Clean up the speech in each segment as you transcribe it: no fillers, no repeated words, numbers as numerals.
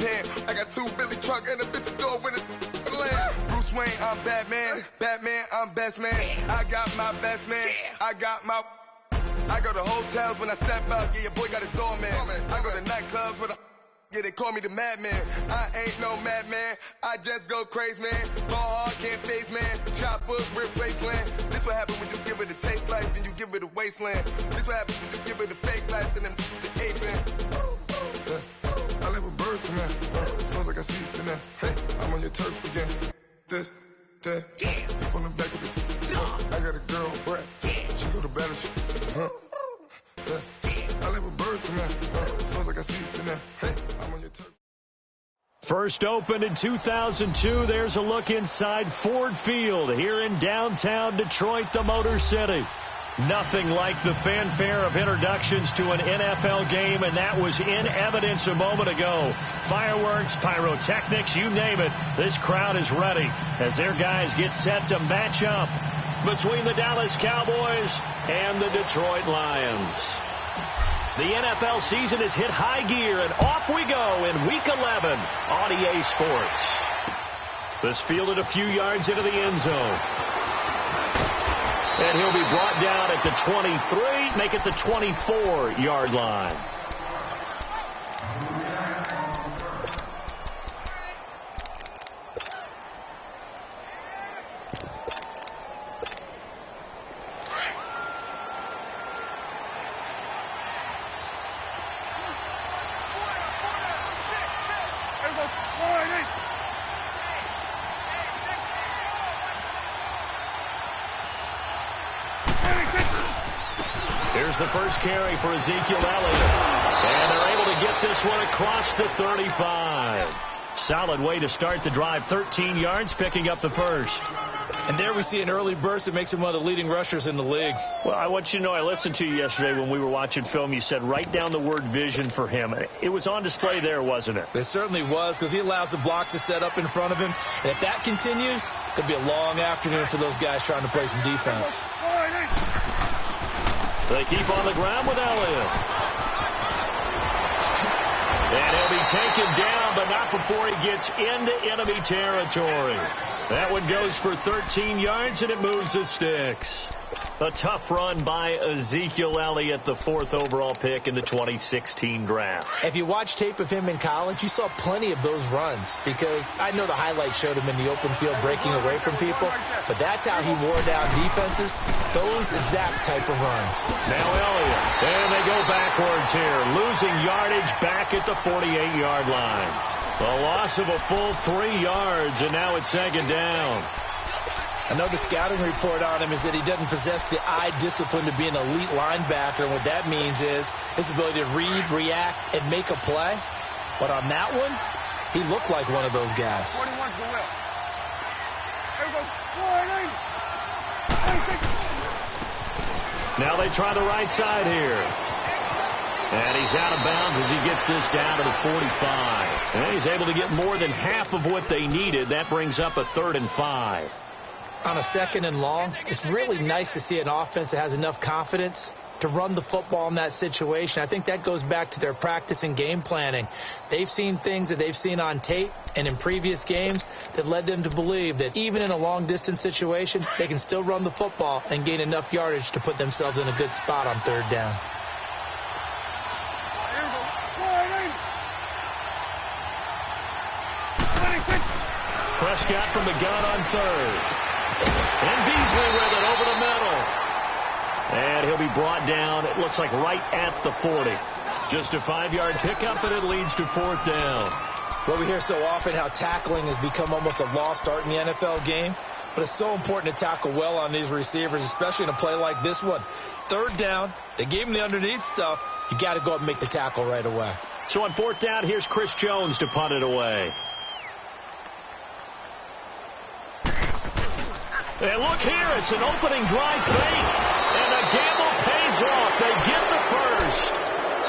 pen. I got 2 Billy truck and a bitch door with a land. Bruce Wayne, I'm Batman. Batman, I'm best man. I got my best man. I got my... I go to hotels when I step out. Yeah, your boy got a doorman. I go to nightclubs with a... Yeah, they call me the madman. I ain't no madman. I just go crazy, man. Ball hard, can't face, man. Chop foot, rip wasteland. This what happens when you give it a taste life and you give it a wasteland. This what happens when you give it a fake life and then the ape in. I live with birds come in. Sounds like I see it in there. Hey, I'm on your turf again. This, that, from the back of the... I got a girl, Brett. She go to battle. I live with birds come in. Sounds like I see it in there. Hey, I'm on your turf. First opened in 2002. There's a look inside Ford Field here in downtown Detroit, the Motor City. Nothing like the fanfare of introductions to an NFL game, and that was in evidence a moment ago. Fireworks, pyrotechnics, you name it. This crowd is ready as their guys get set to match up between the Dallas Cowboys and the Detroit Lions. The NFL season has hit high gear, and off we go in Week 11 on EA Sports. This fielded a few yards into the end zone. And he'll be brought down at the 23, make it the 24-yard line. Here's the first carry for Ezekiel Elliott. And they're able to get this one across the 35. Solid way to start the drive. 13 yards, picking up the first. And there we see an early burst that makes him one of the leading rushers in the league. Well, I want you to know, I listened to you yesterday when we were watching film. You said write down the word vision for him. It was on display there, wasn't it? It certainly was, because he allows the blocks to set up in front of him. And if that continues, it could be a long afternoon for those guys trying to play some defense. They keep on the ground with Elliott. And he'll be taken down, but not before he gets into enemy territory. That one goes for 13 yards, and it moves the sticks. A tough run by Ezekiel Elliott, the 4th overall pick in the 2016 draft. If you watch tape of him in college, you saw plenty of those runs, because I know the highlights showed him in the open field breaking away from people, but that's how he wore down defenses, those exact type of runs. Now Elliott, and they go backwards here, losing yardage back at the 48-yard line. A loss of a full 3 yards, and now it's second down. I know the scouting report on him is that he doesn't possess the eye discipline to be an elite linebacker, and what that means is his ability to read, react, and make a play. But on that one, he looked like one of those guys. 41's the whip. There we go. Now they try the right side here. And he's out of bounds as he gets this down to the 45. And he's able to get more than half of what they needed. That brings up a 3rd and 5. On a 2nd and long, it's really nice to see an offense that has enough confidence to run the football in that situation. I think that goes back to their practice and game planning. They've seen things that they've seen on tape and in previous games that led them to believe that even in a long-distance situation, they can still run the football and gain enough yardage to put themselves in a good spot on 3rd down. Prescott from the gun on 3rd. And Beasley with it over the middle. And he'll be brought down, it looks like right at the 40. Just a 5-yard pickup, and it leads to 4th down. Well, we hear so often how tackling has become almost a lost art in the NFL game. But it's so important to tackle well on these receivers, especially in a play like this one. 3rd down, they gave him the underneath stuff. You got to go up and make the tackle right away. So on 4th down, here's Chris Jones to punt it away. And look here, it's an opening drive fake. And the gamble pays off. They get the first.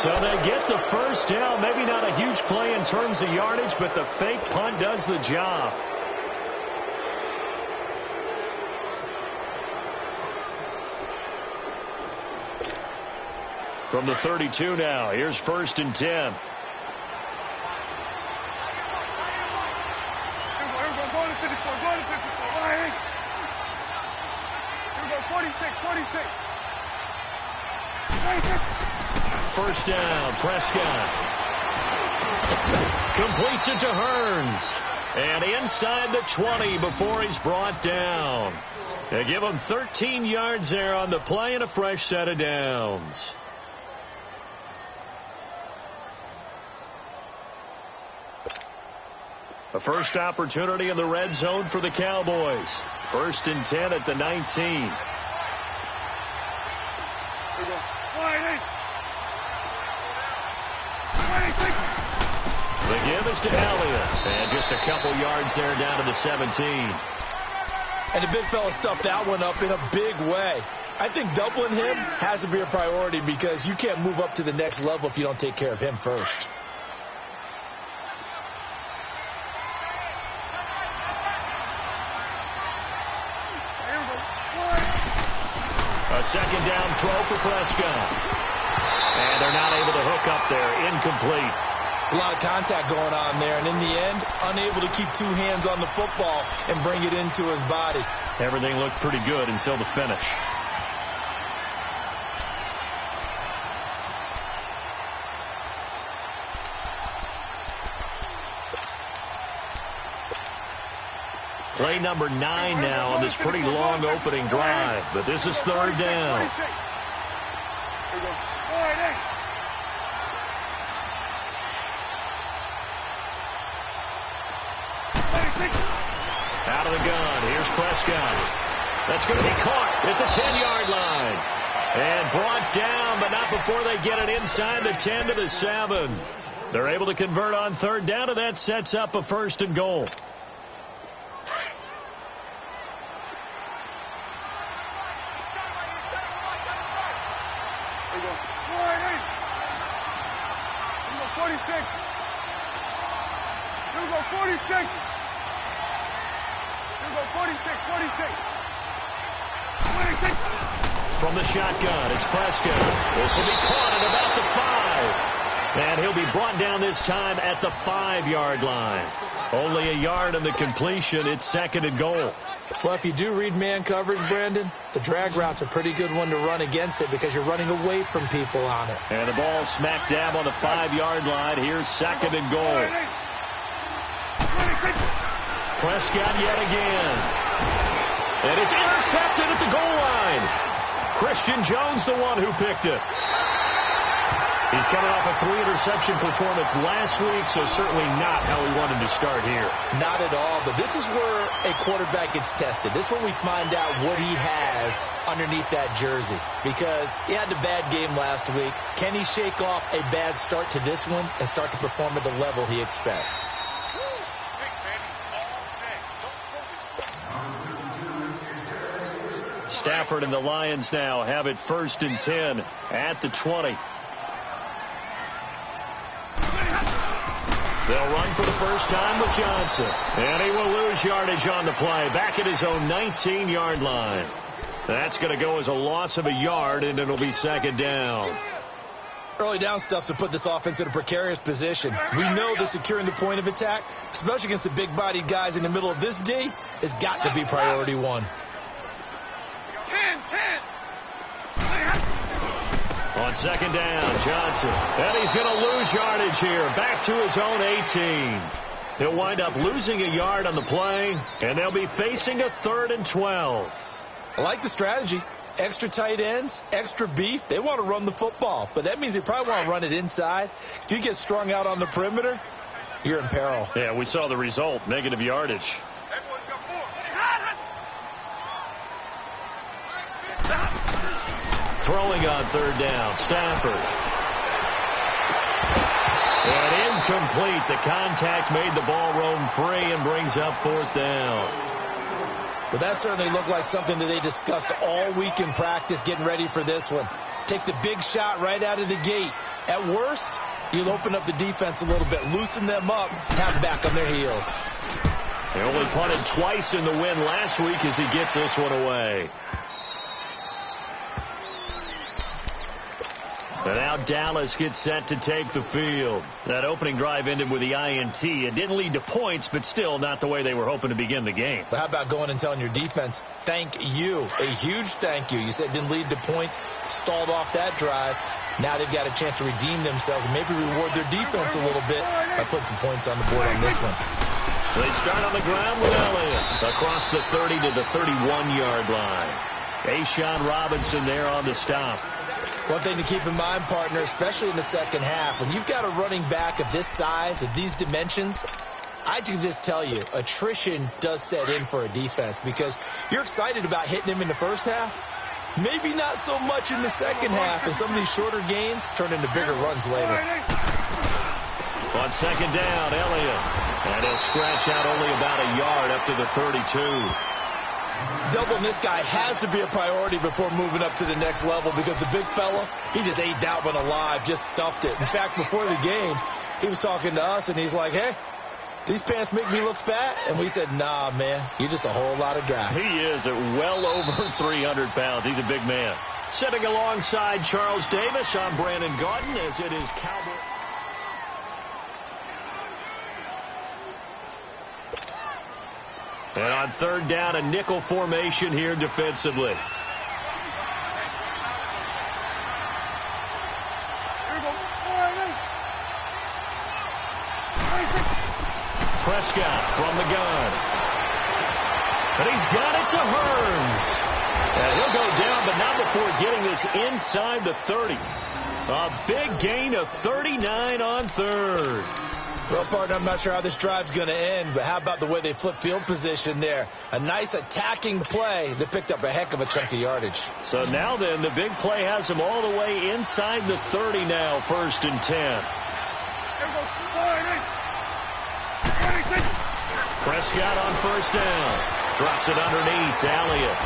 So they get the first down. Maybe not a huge play in terms of yardage, but the fake punt does the job. From the 32 now, here's 1st and 10. First down, Prescott. Completes it to Hearns. And inside the 20 before he's brought down. They give him 13 yards there on the play and a fresh set of downs. A first opportunity in the red zone for the Cowboys. 1st and 10 at the 19. The give is to Elliott. And just a couple yards there down to the 17. And the big fella stuffed that one up in a big way. I think doubling him has to be a priority because you can't move up to the next level if you don't take care of him first. A second down throw for Prescott. And they're not able to hook up there. Incomplete. It's a lot of contact going on there, and in the end, unable to keep two hands on the football and bring it into his body. Everything looked pretty good until the finish. Play number 9 now on this pretty long opening drive, but this is 3rd down. Out of the gun, here's Prescott. That's going to be caught at the 10-yard line. And brought down, but not before they get it inside the 10 to the 7. They're able to convert on 3rd down, and that sets up a 1st and goal. From the shotgun, it's Prescott. This will be caught at about the 5. And he'll be brought down this time at the 5-yard line. Only a yard in the completion. It's 2nd and goal. Well, if you do read man coverage, Brandon, the drag route's a pretty good one to run against it because you're running away from people on it. And the ball smack dab on the 5-yard line. Here's 2nd and goal. Prescott yet again. And it's intercepted at the goal line. Christian Jones, the one who picked it. He's coming off a 3-interception performance last week, so certainly not how he wanted to start here. Not at all, but this is where a quarterback gets tested. This is when we find out what he has underneath that jersey. Because he had a bad game last week. Can he shake off a bad start to this one and start to perform at the level he expects? Stafford and the Lions now have it 1st and 10 at the 20. They'll run for the first time with Johnson. And he will lose yardage on the play. Back at his own 19-yard line. That's going to go as a loss of a yard, and it'll be 2nd down. Early down stuff to put this offense in a precarious position. We know that securing the point of attack, especially against the big-bodied guys in the middle of this D, has got to be priority 1. 10. On 2nd down, Johnson. And he's going to lose yardage here. Back to his own 18. He'll wind up losing a yard on the play, and they'll be facing a 3rd and 12. I like the strategy. Extra tight ends, extra beef. They want to run the football, but that means they probably want to run it inside. If you get strung out on the perimeter, you're in peril. Yeah, we saw the result, negative yardage. Throwing on 3rd down, Stafford. And incomplete. The contact made the ball roam free and brings up 4th down. Well, that certainly looked like something that they discussed all week in practice getting ready for this one. Take the big shot right out of the gate. At worst, you'll open up the defense a little bit, loosen them up, have them back on their heels. They only punted twice in the win last week as he gets this one away. And now Dallas gets set to take the field. That opening drive ended with the INT. It didn't lead to points, but still not the way they were hoping to begin the game. But how about going and telling your defense, thank you, a huge thank you. You said it didn't lead to points, stalled off that drive. Now they've got a chance to redeem themselves and maybe reward their defense a little bit by putting some points on the board on this one. They start on the ground with Elliott across the 30 to the 31-yard line. A'Shawn Robinson there on the stop. One thing to keep in mind, partner, especially in the second half, when you've got a running back of this size, of these dimensions, I can just tell you, attrition does set in for a defense because you're excited about hitting him in the first half. Maybe not so much in the second half, and some of these shorter gains turn into bigger runs later. On second down, Elliott. And he'll scratch out only about a yard up to the 32. Doubling this guy has to be a priority before moving up to the next level because the big fella, he just ate that one alive, just stuffed it. In fact, before the game, he was talking to us, and he's like, hey, these pants make me look fat? And we said, nah, man, you're just a whole lot of guy. He is at well over 300 pounds. He's a big man. Sitting alongside Charles Davis, I'm Brandon Gaudin as it is Cowboy. And on third down, a nickel formation here defensively. Prescott from the gun. And he's got it to Hearns. And he'll go down, but not before getting this inside the 30. A big gain of 39 on third. Well, partner, I'm not sure how this drive's going to end, but how about the way they flip field position there? A nice attacking play that picked up a heck of a chunk of yardage. So now then, the big play has them all the way inside the 30 now, 1st and 10. Prescott on first down. Drops it underneath to Elliott.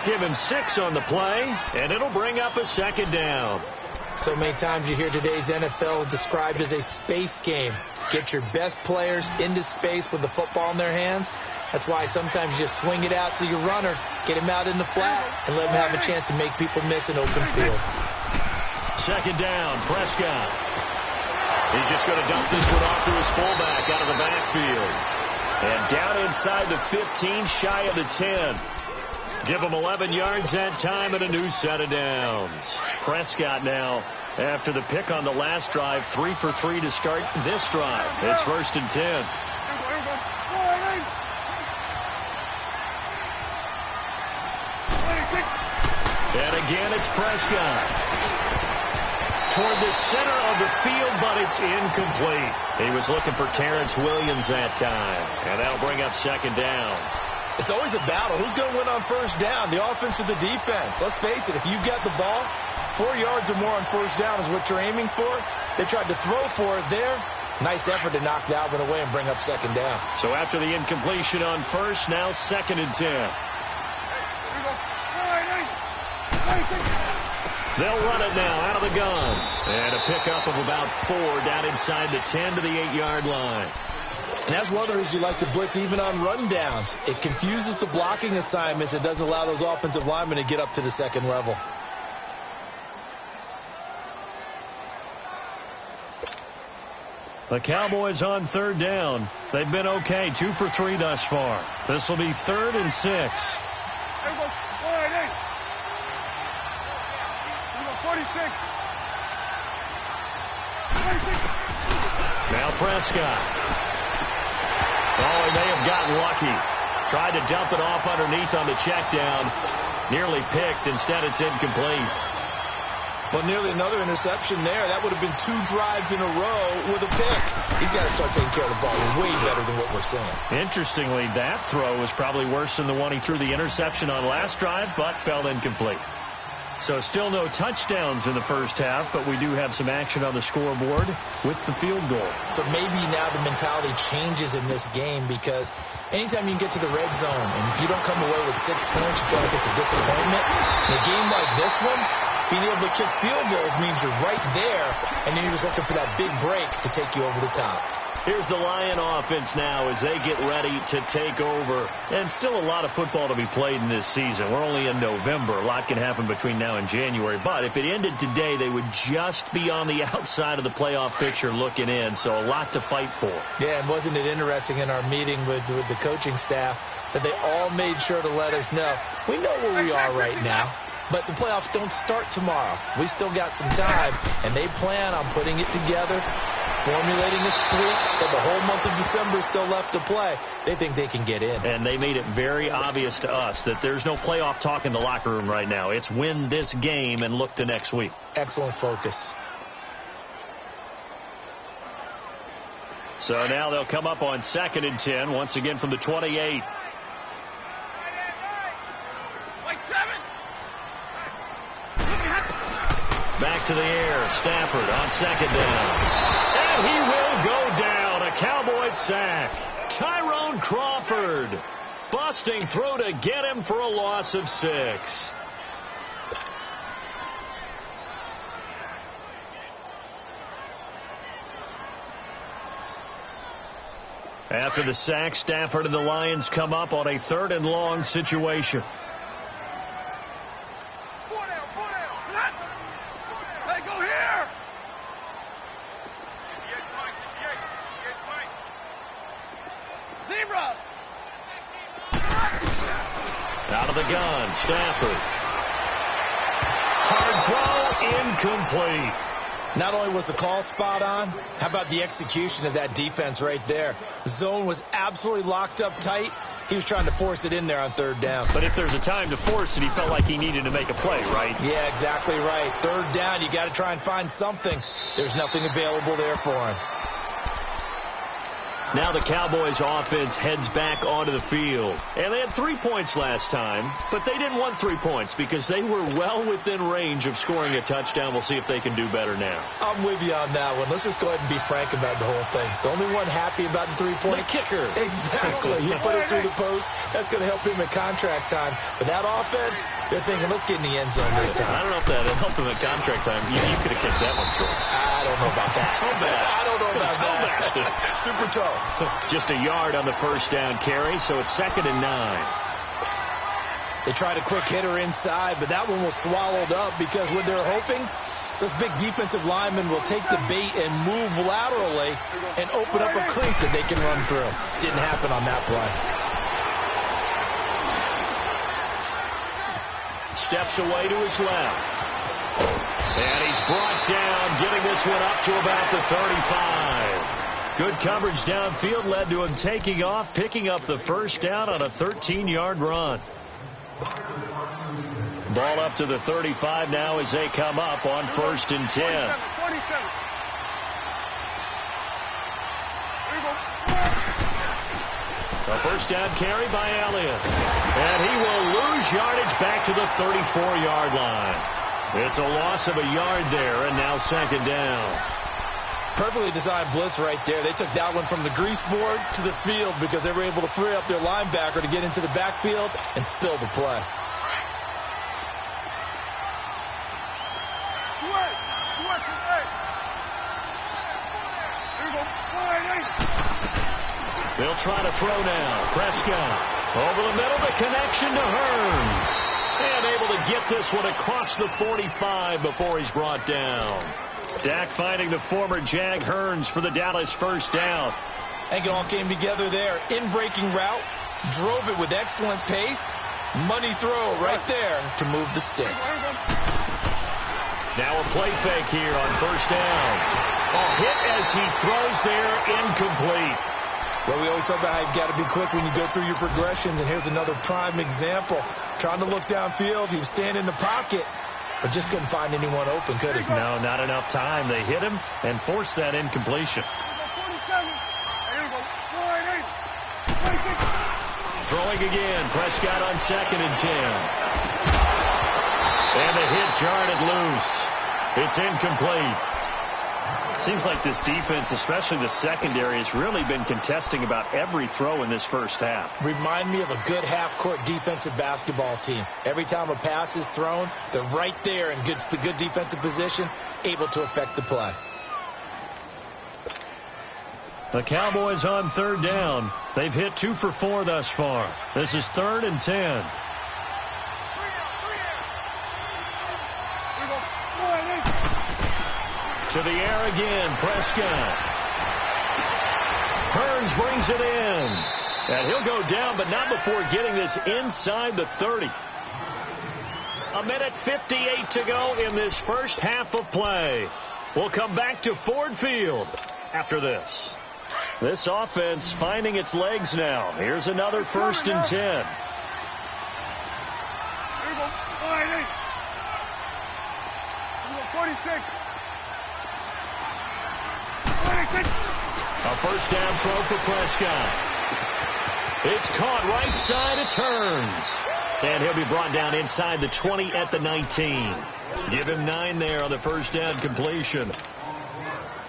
Give him 6 on the play, and it'll bring up a second down. So many times you hear today's NFL described as a space game. Get your best players into space with the football in their hands. That's why sometimes you swing it out to your runner, get him out in the flat, and let him have a chance to make people miss an open field. Second down, Prescott. He's just going to dump this one off to his fullback out of the backfield. And down inside the 15, shy of the 10. Give him 11 yards that time and a new set of downs. Prescott now, after the pick on the last drive, 3 for 3 to start this drive. It's 1st and 10. And again, it's Prescott. Toward the center of the field, but it's incomplete. He was looking for Terrence Williams that time. And that'll bring up second down. It's always a battle. Who's going to win on first down, the offense or the defense? Let's face it, if you've got the ball, 4 yards or more on first down is what you're aiming for. They tried to throw for it there. Nice effort to knock that one away and bring up second down. So after the incompletion on first, now 2nd and 10. They'll run it now out of the gun. And a pickup of about 4 down inside the 10 to the 8-yard line. And that's one of the reasons you like to blitz even on rundowns. It confuses the blocking assignments. It doesn't allow those offensive linemen to get up to the second level. The Cowboys on third down. They've been okay, 2 for 3 thus far. This will be 3rd and 6. Now Prescott. Oh, he may have gotten lucky. Tried to dump it off underneath on the check down. Nearly picked. Instead, it's incomplete. Well, nearly another interception there. That would have been 2 drives in a row with a pick. He's got to start taking care of the ball way better than what we're seeing. Interestingly, that throw was probably worse than the one he threw the interception on last drive, but fell incomplete. So still no touchdowns in the first half, but we do have some action on the scoreboard with the field goal. So maybe now the mentality changes in this game because anytime you can get to the red zone and if you don't come away with 6 points, you feel like it's a disappointment. In a game like this one, being able to kick field goals means you're right there, and then you're just looking for that big break to take you over the top. Here's the Lion offense now as they get ready to take over. And still a lot of football to be played in this season. We're only in November. A lot can happen between now and January. But if it ended today, they would just be on the outside of the playoff picture looking in. So a lot to fight for. Yeah, and wasn't it interesting in our meeting with the coaching staff that they all made sure to let us know, we know where we are right now, but the playoffs don't start tomorrow. We still got some time, and they plan on putting it together, formulating a streak that the whole month of December is still left to play. They think they can get in. And they made it very obvious to us that there's no playoff talk in the locker room right now. It's win this game and look to next week. Excellent focus. So now they'll come up on 2nd and 10, once again from the 28. Back to the air. Stafford on 2nd down. And he will go down. A Cowboys sack. Tyrone Crawford busting through to get him for a loss of 6. After the sack, Stafford and the Lions come up on a 3rd and long situation. Out of the gun, Stafford. Hard throw, incomplete. Not only was the call spot on, how about the execution of that defense right there? The zone was absolutely locked up tight. He was trying to force it in there on 3rd down. But if there's a time to force it, he felt like he needed to make a play, right? Yeah, exactly right. 3rd down, you got to try and find something. There's nothing available there for him. Now the Cowboys offense heads back onto the field. And they had 3 points last time, but they didn't want 3 points because they were well within range of scoring a touchdown. We'll see if they can do better now. I'm with you on that one. Let's just go ahead and be frank about the whole thing. The only one happy about the 3-point. The kicker. Exactly. He put it through the post. That's going to help him at contract time. But that offense, they're thinking, let's get in the end zone this time. I don't know if that helped him at contract time. You could have kicked that one short. I don't know about that. I don't know about that. Super toe. Just a yard on the 1st down carry, so it's 2nd and 9. They tried a quick hitter inside, but that one was swallowed up because what they're hoping, this big defensive lineman will take the bait and move laterally and open up a crease that they can run through. Didn't happen on that play. Steps away to his left. And he's brought down, getting this one up to about the 35. Good coverage downfield led to him taking off, picking up the 1st down on a 13-yard run. Ball up to the 35 now as they come up on 1st and 10. A 1st down carry by Elliott. And he will lose yardage back to the 34-yard line. It's a loss of a yard there, and now 2nd down. Perfectly designed blitz right there. They took that one from the grease board to the field because they were able to free up their linebacker to get into the backfield and spill the play. They'll try to throw now. Prescott over the middle. The connection to Hearns. And able to get this one across the 45 before he's brought down. Dak finding the former Jag Hearns for the Dallas 1st down. I think it all came together there. In-breaking route. Drove it with excellent pace. Money throw right there to move the sticks. Now a play fake here on 1st down. A hit as he throws there, incomplete. Well, we always talk about how you've got to be quick when you go through your progressions, and here's another prime example. Trying to look downfield, he was standing in the pocket, but just couldn't find anyone open, could he? No, not enough time. They hit him and forced that incompletion. Throwing again, Prescott on 2nd and 10. And the hit jarred it loose. It's incomplete. Seems like this defense, especially the secondary, has really been contesting about every throw in this 1st half. Remind me of a good half-court defensive basketball team. Every time a pass is thrown, they're right there in good defensive position, able to affect the play. The Cowboys on third down. They've hit 2 for 4 thus far. This is 3rd and 10. To the air again, Prescott. Hearns brings it in. And he'll go down, but not before getting this inside the 30. 1:58 to go in this first half of play. We'll come back to Ford Field after this. This offense finding its legs now. Here's another 1st and 10. A first down throw for Prescott. It's caught right side. It's Hearns. And he'll be brought down inside the 20 at the 19. Give him 9 there on the first down completion.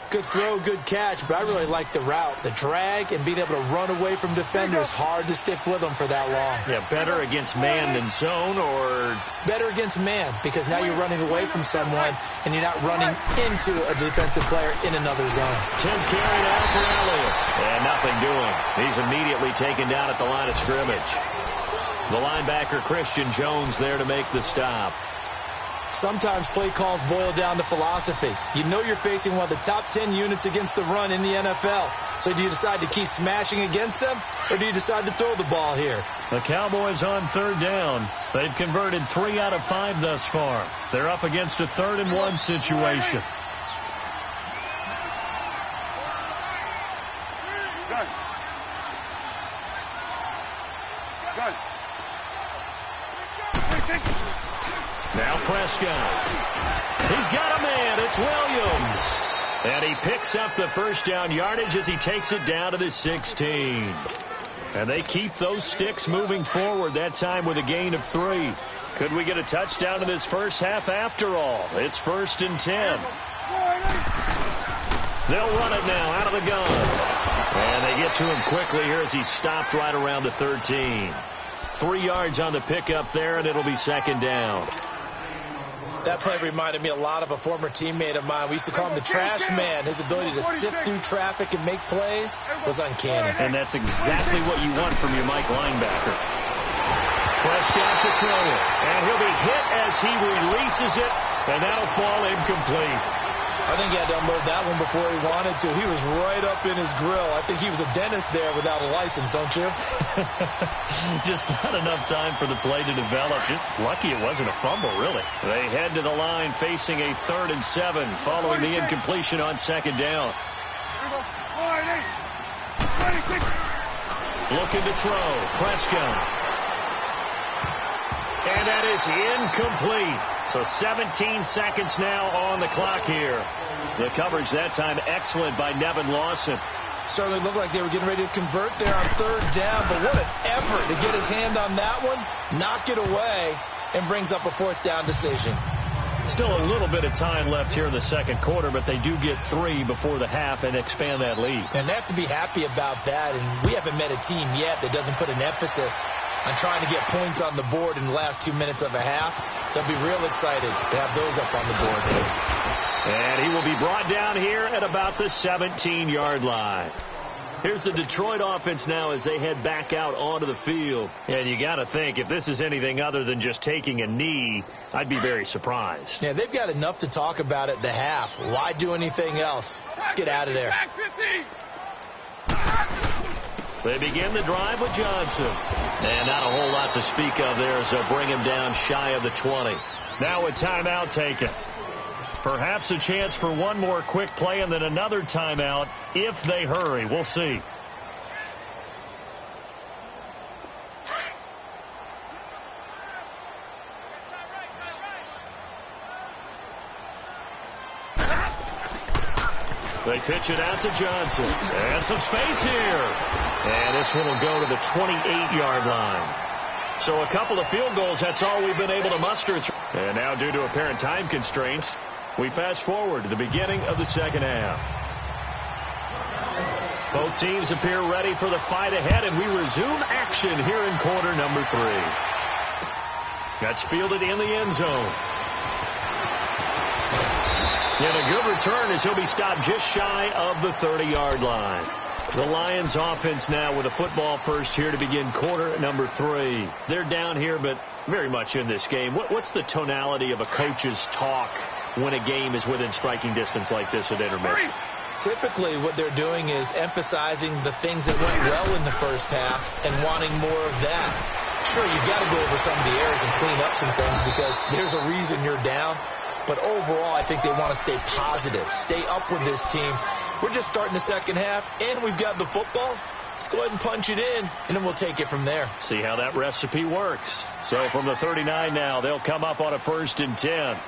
Good throw, good catch, but I really like the route. The drag and being able to run away from defenders, hard to stick with them for that long. Yeah, better against man than zone, or? Better against man, because now you're running away from someone and you're not running into a defensive player in another zone. 10th carry down for Elliott. And nothing doing. He's immediately taken down at the line of scrimmage. The linebacker, Christian Jones, there to make the stop. Sometimes play calls boil down to philosophy. You know you're facing one of the top 10 units against the run in the NFL. So do you decide to keep smashing against them, or do you decide to throw the ball here? The Cowboys on third down. They've converted 3 out of 5 thus far. They're up against a 3rd and 1 situation. Now Prescott. He's got a man. It's Williams. And he picks up the first down yardage as he takes it down to the 16. And they keep those sticks moving forward, that time with a gain of 3. Could we get a touchdown in this first half after all? It's 1st and 10. They'll run it now out of the gun. And they get to him quickly here as he stopped right around the 13. 3 yards on the pickup there, and it'll be 2nd down. That play reminded me a lot of a former teammate of mine. We used to call him the trash man. His ability to sift through traffic and make plays was uncanny. And that's exactly what you want from your Mike linebacker. Prescott to throw it. And he'll be hit as he releases it, and that'll fall incomplete. I think he had to unload that one before he wanted to. He was right up in his grill. I think he was a dentist there without a license, don't you? Just not enough time for the play to develop. Just lucky it wasn't a fumble, really. They head to the line facing a 3rd and 7 following the incompletion on 2nd down. Looking to throw. Prescott. And that is incomplete. So 17 seconds now on the clock here. The coverage that time excellent by Nevin Lawson. Certainly looked like they were getting ready to convert there on 3rd down, but what an effort to get his hand on that one, knock it away, and brings up a 4th down decision. Still a little bit of time left here in the 2nd quarter, but they do get 3 before the half and expand that lead. And they have to be happy about that, and we haven't met a team yet that doesn't put an emphasis on trying to get points on the board in the last 2 minutes of a half. They'll be real excited to have those up on the board. And he will be brought down here at about the 17-yard line. Here's the Detroit offense now as they head back out onto the field. And you got to think, if this is anything other than just taking a knee, I'd be very surprised. Yeah, they've got enough to talk about at the half. Why do anything else? Let's get out of there. They begin the drive with Johnson. And not a whole lot to speak of there as they'll bring him down shy of the 20. Now a timeout taken. Perhaps a chance for one more quick play and then another timeout if they hurry. We'll see. They pitch it out to Johnson. And some space here. And this one will go to the 28-yard line. So a couple of field goals, that's all we've been able to muster. And now due to apparent time constraints, we fast forward to the beginning of the 2nd half. Both teams appear ready for the fight ahead, and we resume action here in quarter number 3. That's fielded in the end zone. And a good return as he'll be stopped just shy of the 30-yard line. The Lions offense now with a football first here to begin quarter number 3. They're down here, but very much in this game. What's the tonality of a coach's talk when a game is within striking distance like this at intermission? Typically, what they're doing is emphasizing the things that went well in the first half and wanting more of that. Sure, you've got to go over some of the errors and clean up some things because there's a reason you're down. But overall, I think they want to stay positive, stay up with this team. We're just starting the second half, and we've got the football. Let's go ahead and punch it in, and then we'll take it from there. See how that recipe works. So from the 39 now, they'll come up on a 1st and 10.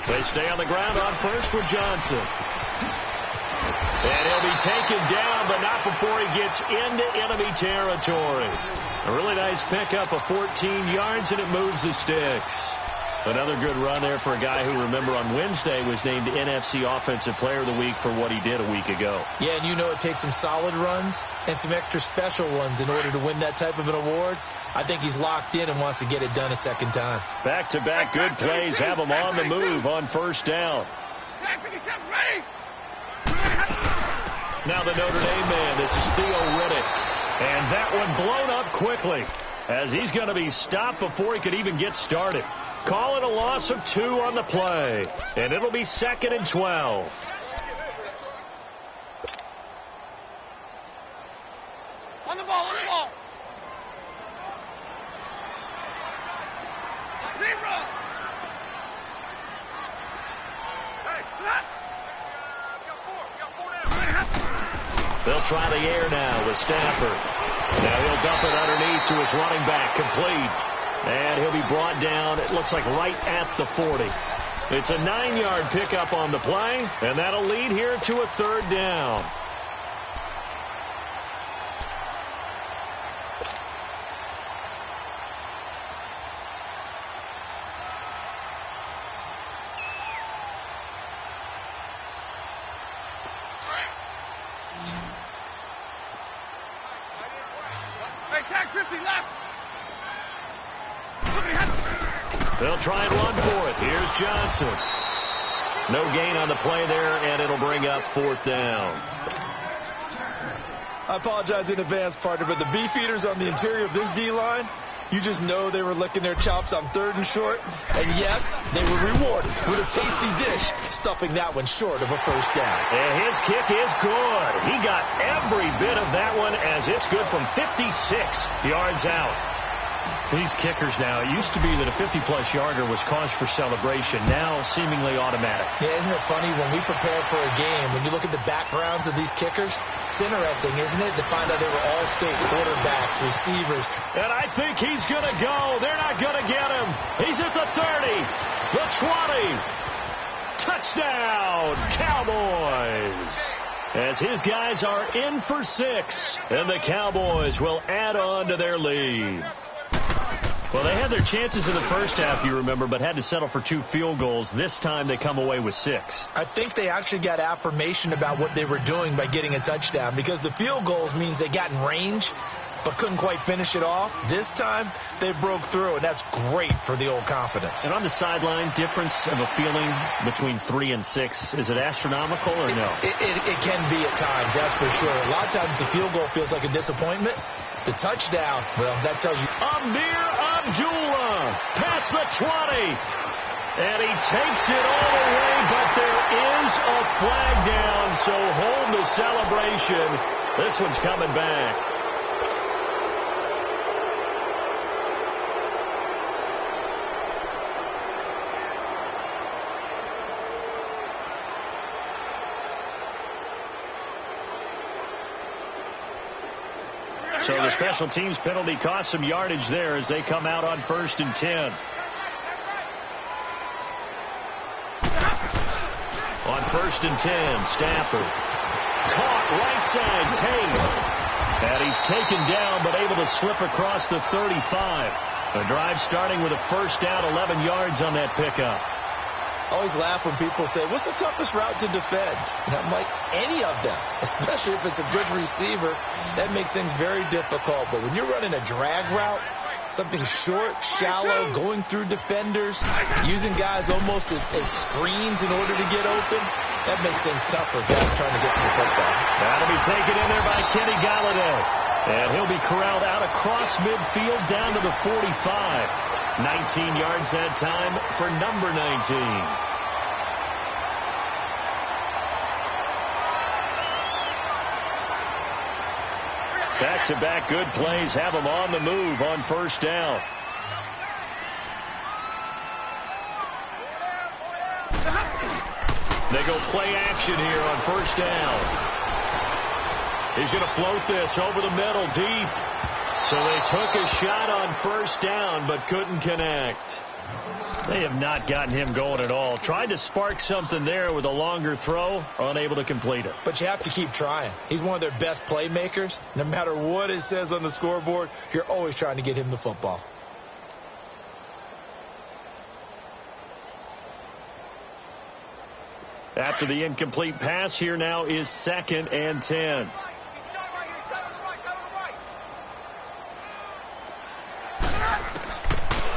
They stay on the ground on first with Johnson. And he'll be taken down, but not before he gets into enemy territory. A really nice pickup of 14 yards, and it moves the sticks. Another good run there for a guy who, remember, on Wednesday was named NFC Offensive Player of the Week for what he did a week ago. Yeah, and you know it takes some solid runs and some extra special ones in order to win that type of an award. I think he's locked in and wants to get it done a second time. Back-to-back good plays have him on the move on first down. Now the Notre Dame man, this is Theo Riddick. And that one blown up quickly as he's going to be stopped before he could even get started. Call it a loss of 2 on the play. And it'll be 2nd and 12. On the ball, on the ball. Zero. Hey, they'll try the air now with Stafford. Now he'll dump it underneath to his running back, complete. And he'll be brought down, it looks like right at the 40. It's a 9-yard pickup on the play, and that'll lead here to a 3rd down. They'll try and run for it. Here's Johnson. No gain on the play there, and it'll bring up 4th down. I apologize in advance, partner, but the beefeaters on the interior of this D-line, you just know they were licking their chops on 3rd and short. And yes, they were rewarded with a tasty dish, stuffing that one short of a 1st down. And his kick is good. He got every bit of that one as it's good from 56 yards out. These kickers now, it used to be that a 50-plus yarder was cause for celebration. Now seemingly automatic. Yeah, isn't it funny when we prepare for a game, when you look at the backgrounds of these kickers, it's interesting, isn't it, to find out they were all-state quarterbacks, receivers. And I think he's going to go. They're not going to get him. He's at the 30, the 20. Touchdown, Cowboys. As his guys are in for 6, and the Cowboys will add on to their lead. Well, they had their chances in the first half, you remember, but had to settle for 2 field goals. This time they come away with 6. I think they actually got affirmation about what they were doing by getting a touchdown, because the field goals means they got in range but couldn't quite finish it off. This time they broke through, and that's great for the old confidence. And on the sideline, difference of a feeling between 3 and 6, is it astronomical or no? It can be at times, that's for sure. A lot of times the field goal feels like a disappointment. The touchdown, well, that tells you. Amir Abdullah past the 20. And he takes it all the way, but there is a flag down, so hold the celebration. This one's coming back. So the special teams penalty cost some yardage there as they come out on 1st and 10. On 1st and 10, Stafford. Caught right side, Tate. And he's taken down but able to slip across the 35. The drive starting with a 1st down, 11 yards on that pickup. I always laugh when people say, what's the toughest route to defend? And I'm like, any of them, especially if it's a good receiver. That makes things very difficult. But when you're running a drag route, Something short, shallow, going through defenders, using guys almost as screens in order to get open. That makes things tough for guys trying to get to the football. That'll be taken in there by Kenny Galladay. And he'll be corralled out across midfield down to the 45. 19 yards that time for number 19. Back-to-back good plays have them on the move on first down. They go play action here on first down. He's going to float this over the middle deep. So they took a shot on first down but couldn't connect. They have not gotten him going at all. Tried to spark something there with a longer throw, unable to complete it. But you have to keep trying. He's one of their best playmakers. No matter what it says on the scoreboard, you're always trying to get him the football. After the incomplete pass, here now is 2nd and 10.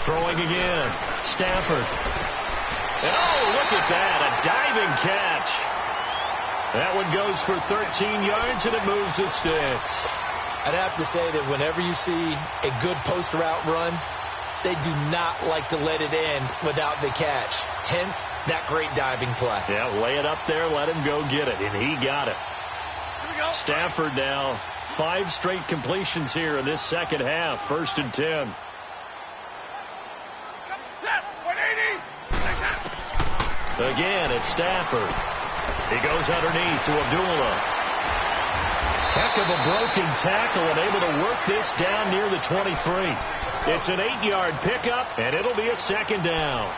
Throwing again. Stafford. And oh, look at that. A diving catch. That one goes for 13 yards, and it moves the sticks. I'd have to say that whenever you see a good post route run, they do not like to let it end without the catch. Hence, that great diving play. Yeah, lay it up there, let him go get it, and he got it. Stafford now 5 straight completions here in this second half. 1st and 10. Again, it's Stafford. He goes underneath to Abdullah. Heck of a broken tackle and able to work this down near the 23. It's an 8-yard pickup, and it'll be a 2nd down.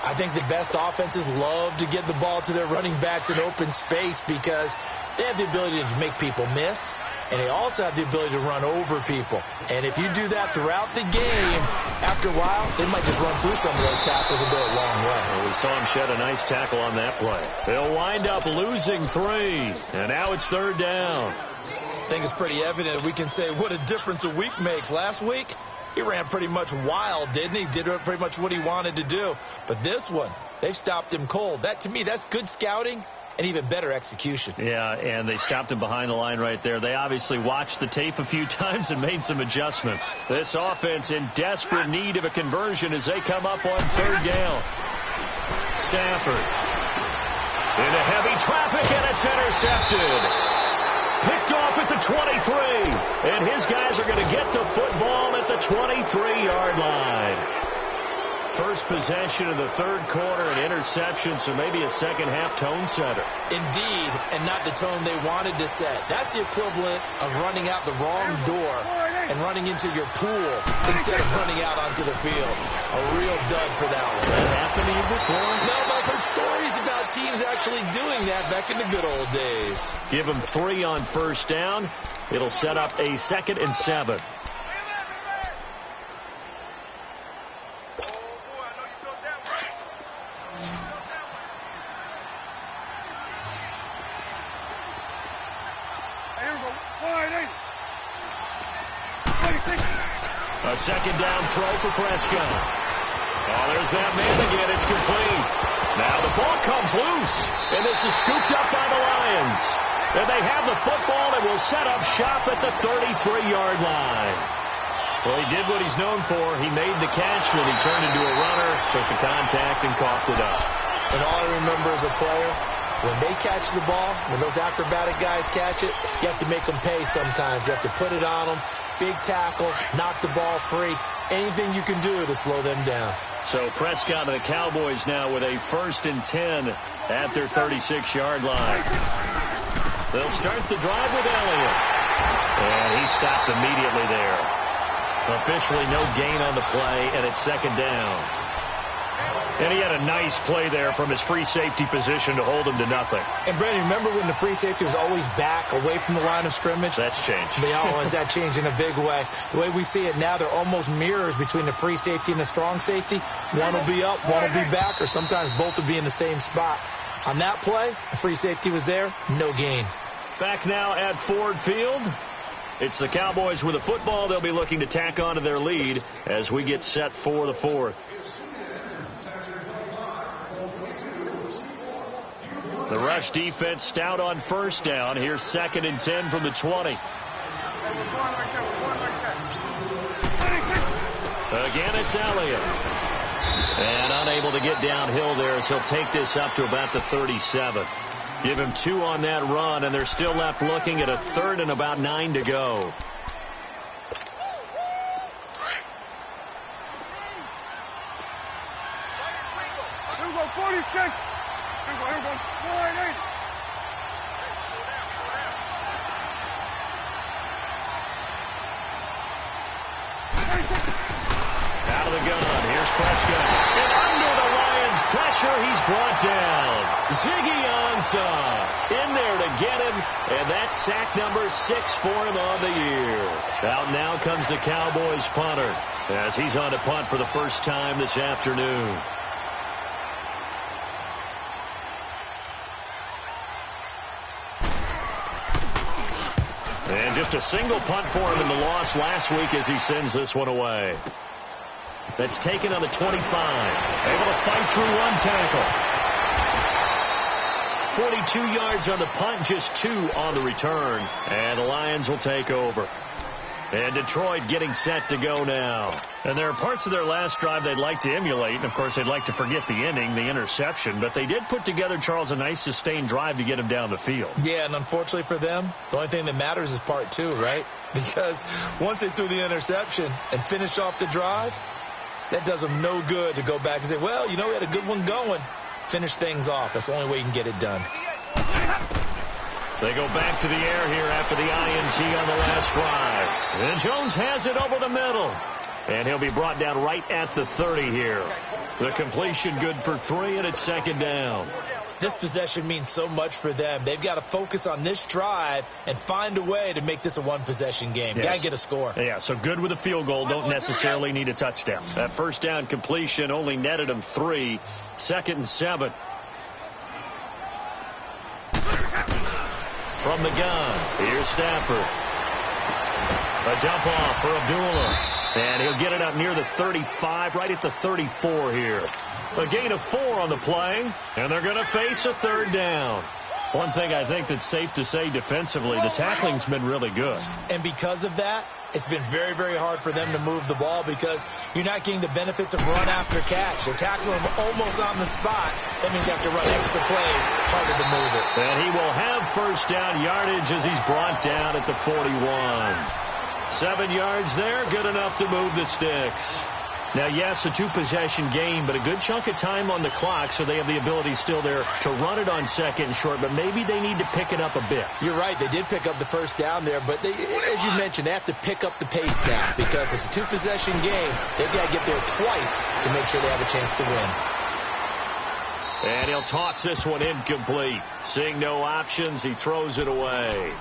I think the best offenses love to get the ball to their running backs in open space because they have the ability to make people miss, and they also have the ability to run over people. And if you do that throughout the game, after a while, they might just run through some of those tackles and go a long way. Well, we saw him shed a nice tackle on that play. They'll wind up losing 3, and now it's 3rd down. I think it's pretty evident we can say what a difference a week makes. Last week, he ran pretty much wild, didn't he? Did pretty much what he wanted to do. But this one, they've stopped him cold. That, to me, that's good scouting and even better execution. Yeah, and they stopped him behind the line right there. They obviously watched the tape a few times and made some adjustments. This offense in desperate need of a conversion as they come up on 3rd down. Stafford into heavy traffic, and it's intercepted. Picked off at the 23, and his guys are going to get the football at the 23-yard line. First possession of the 3rd quarter, an interception, so maybe a second-half tone setter. Indeed, and not the tone they wanted to set. That's the equivalent of running out the wrong door and running into your pool instead of running out onto the field. A real dud for that one. Has that happened to you before? No, but I've heard stories about teams actually doing that back in the good old days. Give them 3 on first down. It'll set up a 2nd and 7. A 2nd down throw for Prescott. Oh, there's that man again. It's complete. Now the ball comes loose, and this is scooped up by the Lions. And they have the football and will set up shop at the 33-yard line. Well, he did what he's known for. He made the catch, and he turned into a runner, took the contact, and coughed it up. And all I remember as a player, when they catch the ball, when those acrobatic guys catch it, you have to make them pay sometimes. You have to put it on them. Big tackle, knock the ball free. Anything you can do to slow them down. So Prescott and the Cowboys now with a 1st and 10 at their 36-yard line. They'll start the drive with Elliott. And he stopped immediately there. Officially no gain on the play, and it's 2nd down. And he had a nice play there from his free safety position to hold him to nothing. And, Brandon, remember when the free safety was always back away from the line of scrimmage? That's changed. That changed in a big way. The way we see it now, they're almost mirrors between the free safety and the strong safety. One will be up, one will be back, or sometimes both will be in the same spot. On that play, the free safety was there, no gain. Back now at Ford Field. It's the Cowboys with the football. They'll be looking to tack on to their lead as we get set for the fourth. The rush defense stout on first down. Here's 2nd and 10 from the 20. Again, it's Elliott. And unable to get downhill there as he'll take this up to about the 37. Give him 2 on that run, and they're still left looking at a 3rd and about 9 to go. Here we go, 46. Here we go, 488. Out of the gun. Here's Prescott. And under the Lions' pressure, he's brought down. Ziggy Ansah in there to get him, and that's sack number 6 for him on the year. Out now comes the Cowboys punter as he's on to punt for the first time this afternoon. And just a single punt for him in the loss last week as he sends this one away. That's taken on the 25. Able to fight through one tackle. 42 yards on the punt, just 2 on the return. And the Lions will take over. And Detroit getting set to go now. And there are parts of their last drive they'd like to emulate. And, of course, they'd like to forget the ending, the interception. But they did put together, Charles, a nice sustained drive to get him down the field. Yeah, and unfortunately for them, the only thing that matters is part 2, right? Because once they threw the interception and finished off the drive, that does them no good to go back and say, well, you know, we had a good one going. Finish things off. That's the only way you can get it done. They go back to the air here after the INT on the last drive. And Jones has it over the middle. And he'll be brought down right at the 30 here. The completion good for 3, and it's 2nd down. This possession means so much for them. They've got to focus on this drive and find a way to make this a one-possession game. Yes. Got to get a score. Yeah, so good with a field goal. Don't necessarily need a touchdown. That first down completion only netted them 3. 2nd and 7. From the gun, here's Stafford. A dump off for Abdullah. And he'll get it up near the 35, right at the 34 here. A gain of 4 on the play, and they're going to face a 3rd down. One thing I think that's safe to say defensively, the tackling's been really good. And because of that, it's been very, very hard for them to move the ball because you're not getting the benefits of run after catch. They're tackling them almost on the spot. That means you have to run extra plays, harder to move it. And he will have first down yardage as he's brought down at the 41. 7 yards there, good enough to move the sticks. Now, yes, a 2-possession game, but a good chunk of time on the clock, so they have the ability still there to run it on 2nd and short, but maybe they need to pick it up a bit. You're right. They did pick up the first down there, but as you mentioned, they have to pick up the pace now because it's a 2-possession game. They've got to get there twice to make sure they have a chance to win. And he'll toss this one incomplete. Seeing no options, he throws it away.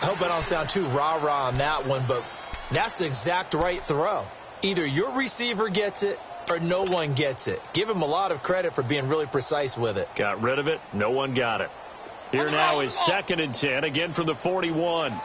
I hope I don't sound too rah-rah on that one, but that's the exact right throw. Either your receiver gets it or no one gets it. Give him a lot of credit for being really precise with it. Got rid of it. No one got it. Here now is 2nd and 10, again from the 41.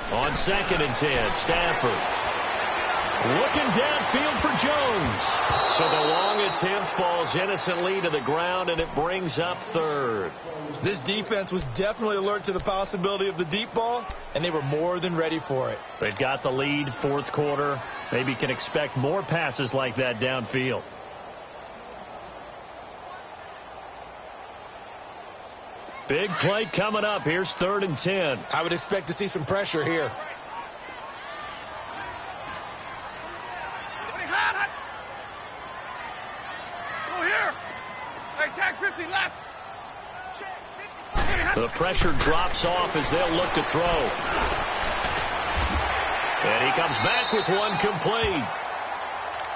On 2nd and 10, Stafford. Looking downfield for Jones. So the long attempt falls innocently to the ground, and it brings up 3rd. This defense was definitely alert to the possibility of the deep ball, and they were more than ready for it. They've got the lead, 4th quarter. Maybe can expect more passes like that downfield. Big play coming up. Here's 3rd and 10. I would expect to see some pressure here. The pressure drops off as they'll look to throw. And he comes back with one complete.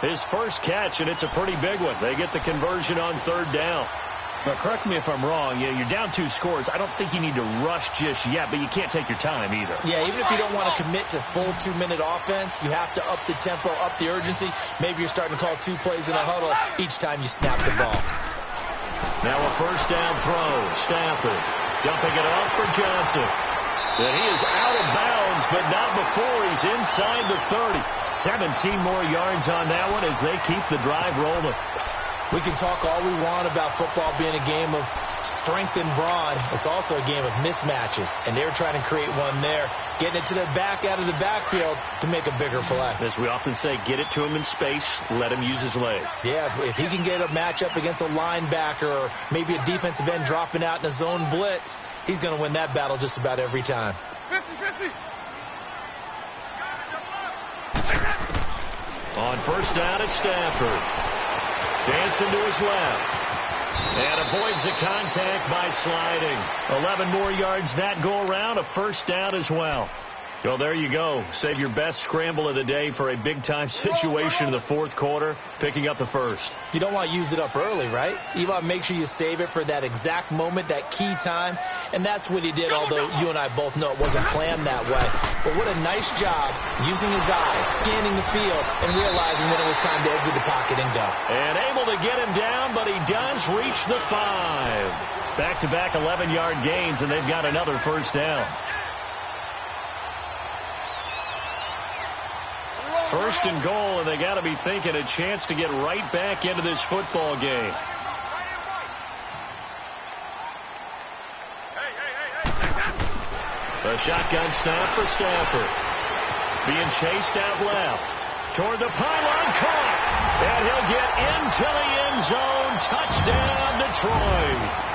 His first catch, and it's a pretty big one. They get the conversion on 3rd down. But correct me if I'm wrong. Yeah, you're down 2 scores. I don't think you need to rush just yet, but you can't take your time either. Yeah, even if you don't want to commit to full 2-minute offense, you have to up the tempo, up the urgency. Maybe you're starting to call 2 plays in a huddle each time you snap the ball. Now a first down throw. Stafford dumping it off for Johnson. And he is out of bounds, but not before he's inside the 30. 17 more yards on that one as they keep the drive rolling. We can talk all we want about football being a game of strength and brawn. It's also a game of mismatches, and they're trying to create one there, getting it to their back out of the backfield to make a bigger play. As we often say, get it to him in space, let him use his leg. Yeah, if he can get a matchup against a linebacker or maybe a defensive end dropping out in a zone blitz, he's going to win that battle just about every time. 50-50. On first down, it's Stafford. Dancing to his left. And avoids the contact by sliding. 11 more yards that go around. A first down as well. Well, there you go. Save your best scramble of the day for a big-time situation in the fourth quarter, picking up the first. You don't want to use it up early, right? You want to make sure you save it for that exact moment, that key time. And that's what he did, although you and I both know it wasn't planned that way. But what a nice job using his eyes, scanning the field, and realizing when it was time to exit the pocket and go. And able to get him down, but he does reach the 5. Back-to-back 11-yard gains, and they've got another first down. First and goal, and they got to be thinking a chance to get right back into this football game. A shotgun snap for Stafford. Being chased out left. Toward the pylon, caught. And he'll get into the end zone. Touchdown, Detroit.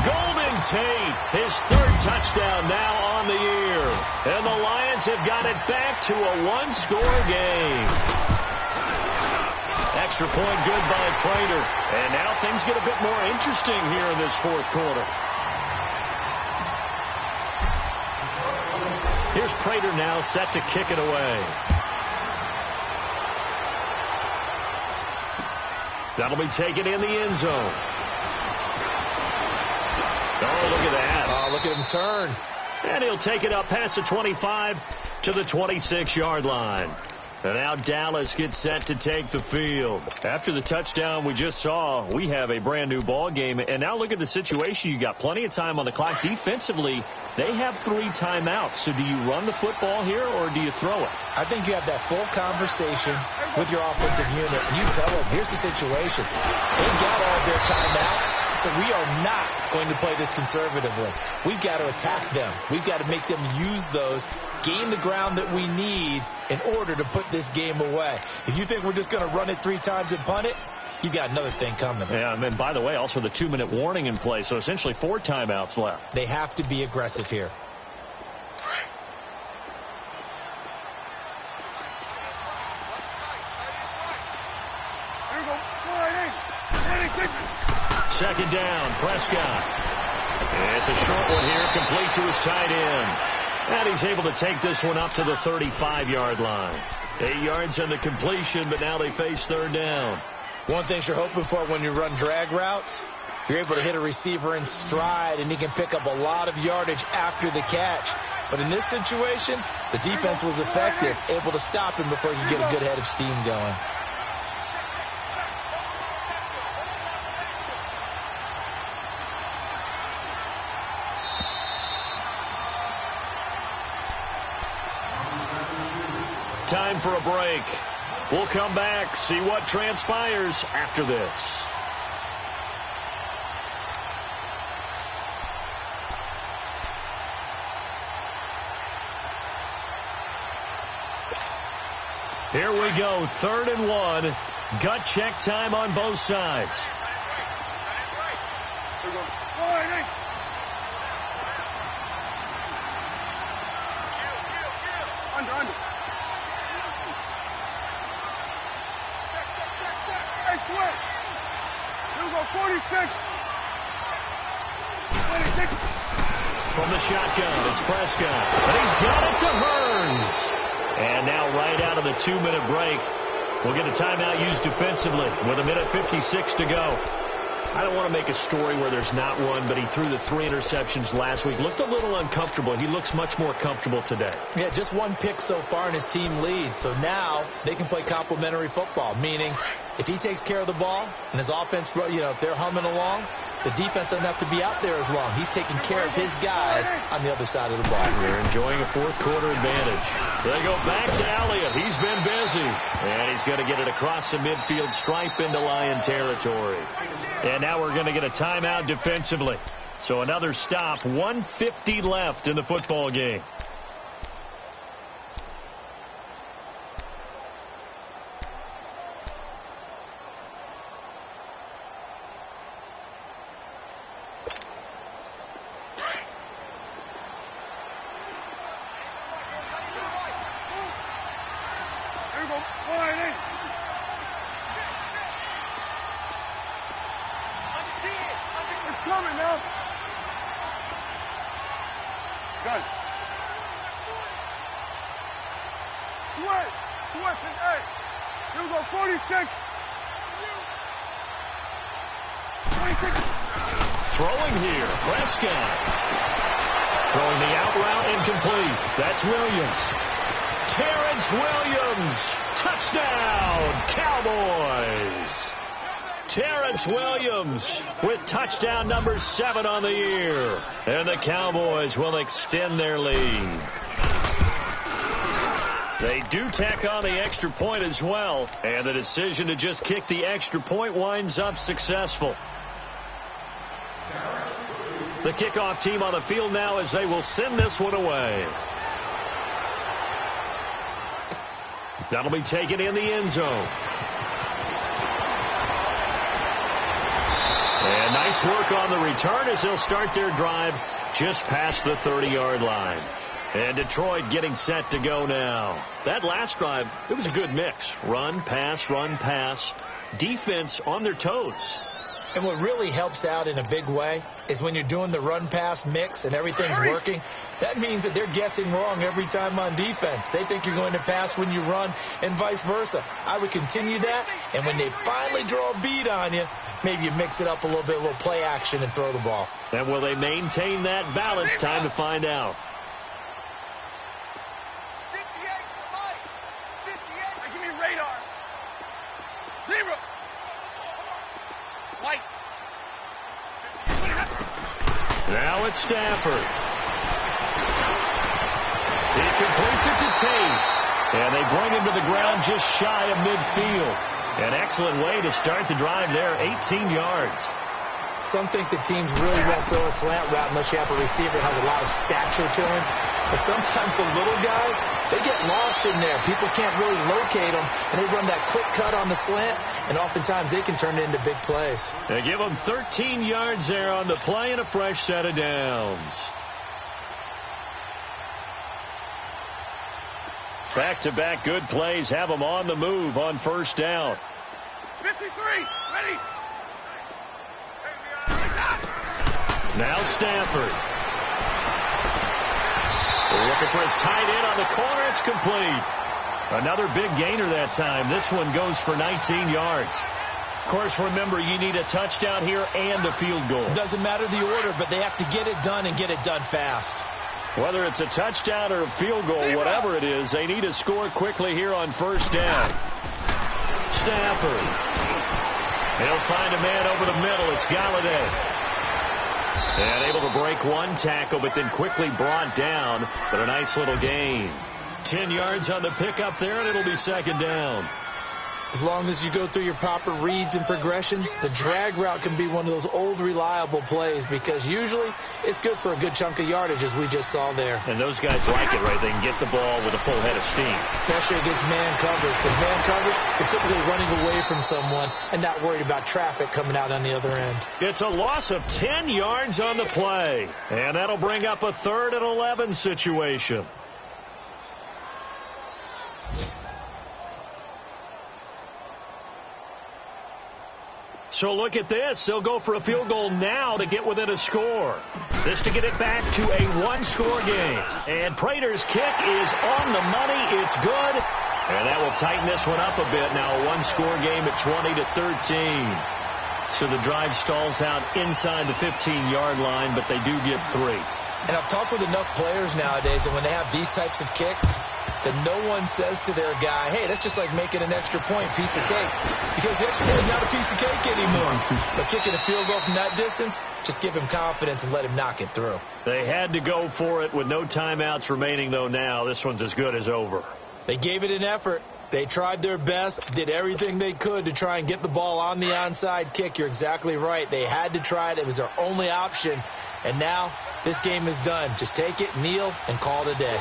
Golden Tate, his 3rd touchdown now on the year. And the Lions have got it back to a 1-score game. Extra point good by Prater. And now things get a bit more interesting here in this fourth quarter. Here's Prater now set to kick it away. That'll be taken in the end zone. Oh, look at that. Oh, look at him turn. And he'll take it up past the 25 to the 26-yard line. And now Dallas gets set to take the field. After the touchdown we just saw, we have a brand-new ball game. And now look at the situation. You got plenty of time on the clock. Defensively, they have 3 timeouts. So do you run the football here or do you throw it? I think you have that full conversation with your offensive unit. And you tell them, here's the situation. They've got all their timeouts. So we are not going to play this conservatively. We've got to attack them. We've got to make them use those, gain the ground that we need in order to put this game away. If you think we're just going to run it 3 times and punt it, you got another thing coming. Yeah, and then, by the way, also the 2-minute warning in play, so essentially 4 timeouts left. They have to be aggressive here. Second down, Prescott. It's a short one here, complete to his tight end. And he's able to take this one up to the 35-yard line. 8 yards on the completion, but now they face 3rd down. One thing you're hoping for when you run drag routes, you're able to hit a receiver in stride, and he can pick up a lot of yardage after the catch. But in this situation, the defense was effective, able to stop him before you get a good head of steam going. Time for a break. We'll come back, see what transpires after this. Here we go, 3rd and 1. Gut check time on both sides. Under. Hey, Sweat. Here we go, 46. 26. From the shotgun, it's Prescott. And he's got it to Hearns. And now right out of the 2-minute break, we'll get a timeout used defensively with 1:56 to go. I don't want to make a story where there's not one, but he threw the 3 interceptions last week. Looked a little uncomfortable. He looks much more comfortable today. Yeah, just 1 pick so far and his team leads. So now they can play complementary football, meaning if he takes care of the ball and his offense, if they're humming along, the defense doesn't have to be out there as long. He's taking care of his guys on the other side of the ball. They're enjoying a fourth-quarter advantage. They go back to Elliott. He's been busy. And he's going to get it across the midfield stripe into Lion territory. And now we're going to get a timeout defensively. So another stop. 1:50 left in the football game. Throwing here, Prescott. Throwing the out route incomplete. That's Williams. Terrence Williams. Touchdown, Cowboys. Terrence Williams with touchdown number 7 on the year. And the Cowboys will extend their lead. They do tack on the extra point as well. And the decision to just kick the extra point winds up successful. The kickoff team on the field now as they will send this one away. That'll be taken in the end zone. And nice work on the return as they'll start their drive just past the 30-yard line. And Detroit getting set to go now. That last drive, it was a good mix. Run, pass, defense on their toes. And what really helps out in a big way is when you're doing the run-pass mix and everything's working, that means that they're guessing wrong every time on defense. They think you're going to pass when you run and vice versa. I would continue that, and when they finally draw a beat on you, maybe you mix it up a little bit, a little play action and throw the ball. And will they maintain that balance? Time to find out. 58 for Mike. 58. Give me radar. 0. White. Now it's Stafford. He completes it to Tate. And they bring him to the ground just shy of midfield. An excellent way to start the drive there, 18 yards. Some think the teams really won't throw a slant route unless you have a receiver that has a lot of stature to him. But sometimes the little guys, they get lost in there. People can't really locate them, and they run that quick cut on the slant, and oftentimes they can turn it into big plays. They give them 13 yards there on the play and a fresh set of downs. Back-to-back good plays have them on the move on first down. 53, ready. Now Stafford. Looking for his tight end on the corner. It's complete. Another big gainer that time. This one goes for 19 yards. Of course, remember, you need a touchdown here and a field goal. It doesn't matter the order, but they have to get it done and get it done fast. Whether it's a touchdown or a field goal, whatever it is, they need to score quickly here on first down. Stafford. He'll find a man over the middle. It's Galladay. And able to break one tackle, but then quickly brought down. But a nice little gain. 10 yards on the pickup there, and it'll be second down. As long as you go through your proper reads and progressions, the drag route can be one of those old reliable plays because usually it's good for a good chunk of yardage, as we just saw there. And those guys like it, right? They can get the ball with a full head of steam. Especially against man coverage, because man coverage, you're typically running away from someone and not worried about traffic coming out on the other end. It's a loss of 10 yards on the play, and that'll bring up a 3rd and 11 situation. So look at this. They'll go for a field goal now to get within a score. This to get it back to a one-score game. And Prater's kick is on the money. It's good. And that will tighten this one up a bit. Now a one-score game at 20-13. So the drive stalls out inside the 15-yard line, but they do get 3. And I've talked with enough players nowadays, and when they have these types of kicks, that no one says to their guy, hey, that's just like making an extra point, piece of cake. Because the extra point is not a piece of cake anymore. But kicking a field goal from that distance, just give him confidence and let him knock it through. They had to go for it with no timeouts remaining, though, now. This one's as good as over. They gave it an effort. They tried their best, did everything they could to try and get the ball on the onside kick. You're exactly right. They had to try it. It was their only option. And now this game is done. Just take it, kneel, and call it a day.